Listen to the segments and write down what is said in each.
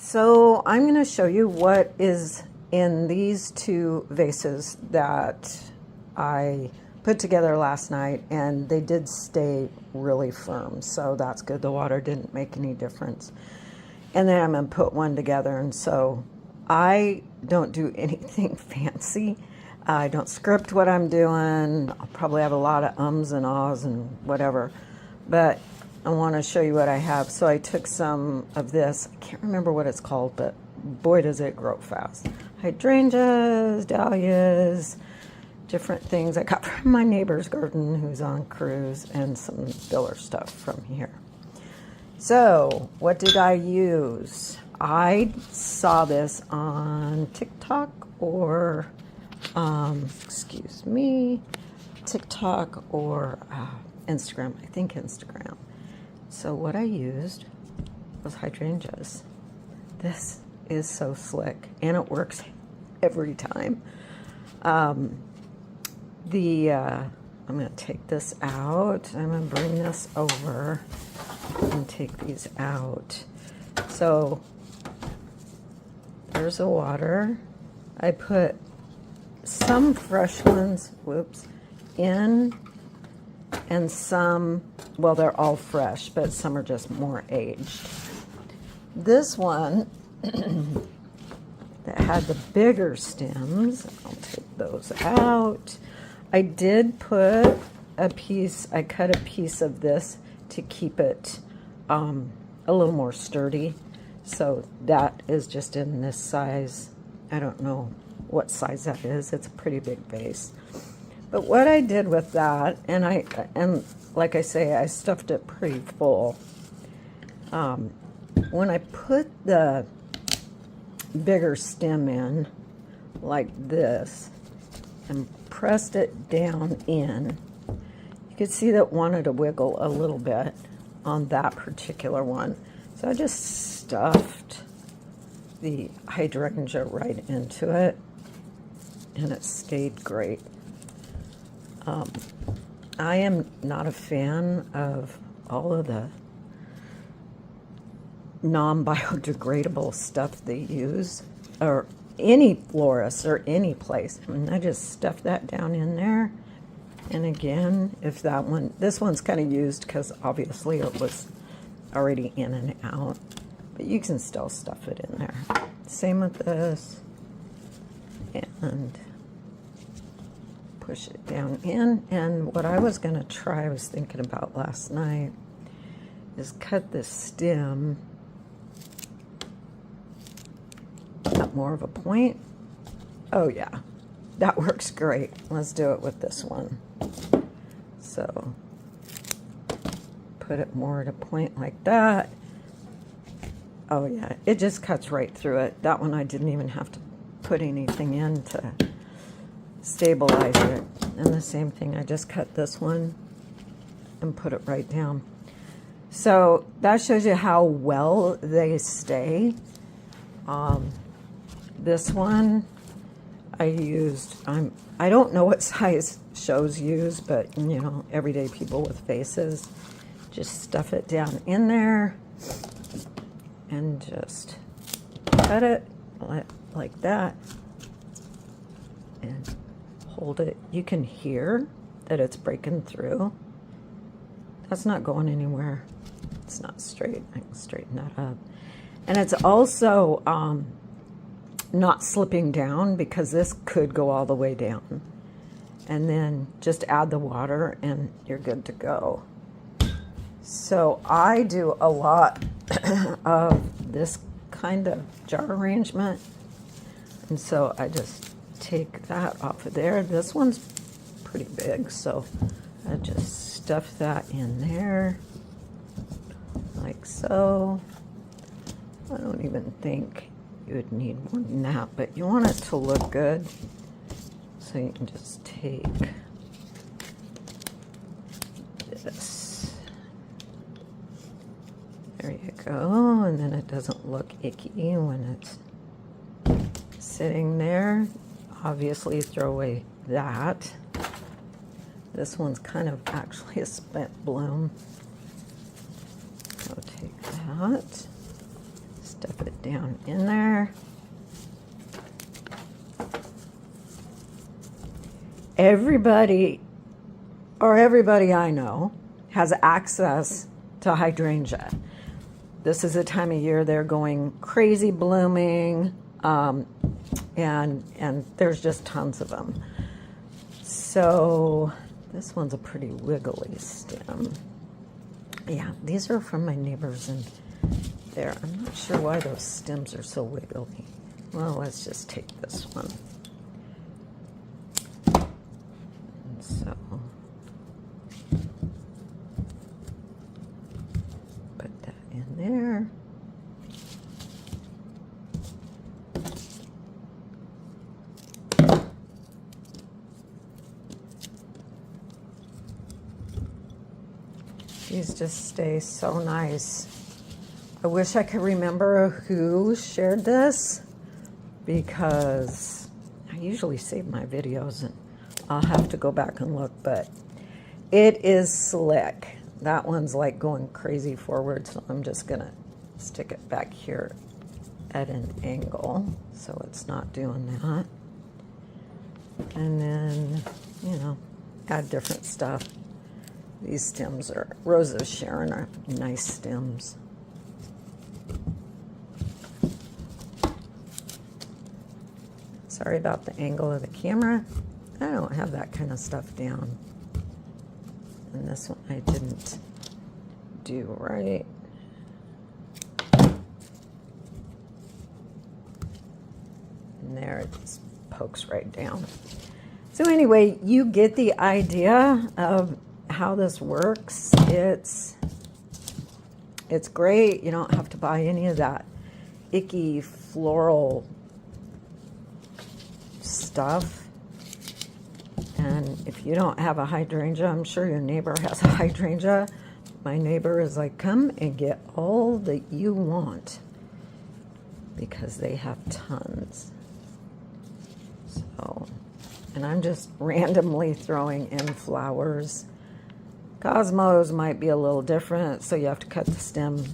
So I'm going to show you what is in these two vases that I put together last night, and they did stay really firm, so that's good. The water didn't make any difference. And then I'm going to put one together, and so I don't do anything fancy. I don't script what I'm doing. I'll probably have a lot of ums and ahs and whatever, but I want to show you what I have. So I took some of this. I can't remember what it's called, but boy, does it grow fast. Hydrangeas, dahlias, different things I got from my neighbor's garden who's on cruise, and some filler stuff from here. So what did I use? I saw this on TikTok or, TikTok or Instagram. I think Instagram. So what I used was hydrangeas. This is so slick, and it works every time. I'm going to take this out. I'm going to bring this over and take these out. So there's the water. I put some fresh ones, in, and some, well, they're all fresh, but some are just more aged. This one that had the bigger stems, I'll take those out. I did put a piece, I cut a piece of this to keep it a little more sturdy. So that is just in this size. I don't know what size that is. It's a pretty big vase. But what I did with that, and like I say, I stuffed it pretty full. When I put the bigger stem in, like this, and pressed it down in, you could see that it wanted to wiggle a little bit on that particular one. So I just stuffed the hydrangea right into it, and it stayed great. I am not a fan of all of the non-biodegradable stuff they use, or any florist or any place. And I just stuff that down in there. And again, if that one, this one's kind of used because obviously it was already in and out, but you can still stuff it in there. Same with this, and push it down in. And what I was going to try, I was thinking about last night, is cut this stem at more of a point. Oh yeah, that works great. Let's do it with this one. So put it more at a point like that. Oh yeah, it just cuts right through it. That one I didn't even have to put anything in to stabilize it. And the same thing, I just cut this one and put it right down. So that shows you how well they stay. This one I used, I don't know what size shows use, but you know, everyday people with vases, just stuff it down in there and just cut it like that and hold it. You can hear that it's breaking through. That's not going anywhere. It's not straight. I can straighten that up. And it's also not slipping down, because this could go all the way down. And then just add the water and you're good to go. So I do a lot of this kind of jar arrangement. And so I just take that off of there. This one's pretty big, so I just stuff that in there like so. I don't even think you would need more than that, but you want it to look good. So you can just take this. There you go, and then it doesn't look icky when it's sitting there. Obviously throw away that. This one's kind of actually a spent bloom. So take that, Step it down in there. Everybody I know has access to hydrangea. This is a time of year they're going crazy blooming, and there's just tons of them. So this one's a pretty wiggly stem. Yeah, these are from my neighbors in there. I'm not sure why those stems are so wiggly. Well, let's just take this one. And so put that in there. These just stay so nice. I wish I could remember who shared this, because I usually save my videos and I'll have to go back and look, but it is slick. That one's like going crazy forward, so I'm just gonna stick it back here at an angle so it's not doing that. And then, you know, add different stuff. These stems are, Rose of Sharon are nice stems. Sorry about the angle of the camera. I don't have that kind of stuff down. And this one I didn't do right. And there, it just pokes right down. So anyway, you get the idea of how this works. It's great. You don't have to buy any of that icky floral stuff. And if you don't have a hydrangea, I'm sure your neighbor has a hydrangea. My neighbor is like, come and get all that you want, because they have tons. So, and I'm just randomly throwing in flowers. Cosmos might be a little different, so you have to cut the stem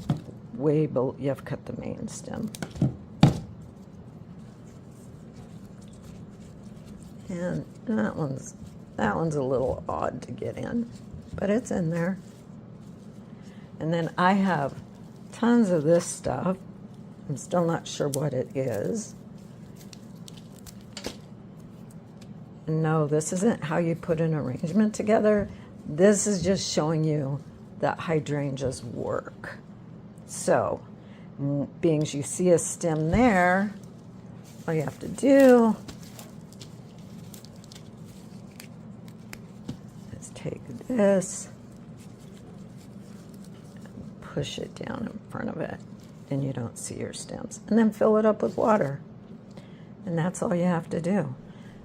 way below, you have to cut the main stem. And that one's a little odd to get in, but it's in there. And then I have tons of this stuff. I'm still not sure what it is. No, this isn't how you put an arrangement together. This is just showing you that hydrangeas work. So, being as you see a stem there, all you have to do is take this and push it down in front of it, and you don't see your stems. And then fill it up with water. And that's all you have to do.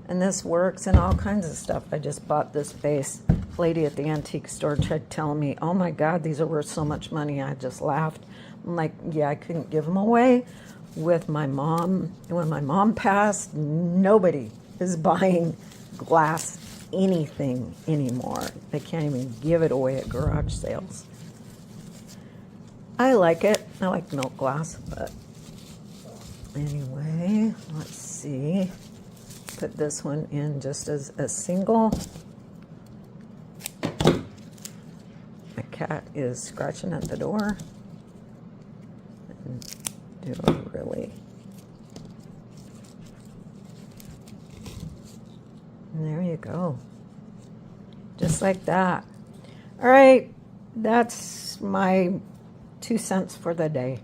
And this works in all kinds of stuff. I just bought this vase. Lady at the antique store tried telling me, oh my God, these are worth so much money. I just laughed. I'm like, yeah, I couldn't give them away. With my mom, when my mom passed, nobody is buying glass anything anymore. They can't even give it away at garage sales. I like it. I like milk glass, but anyway, let's see. Put this one in just as a single. My cat is scratching at the door. And do a really. And there you go. Just like that. All right, that's my 2 cents for the day.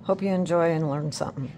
Hope you enjoy and learn something.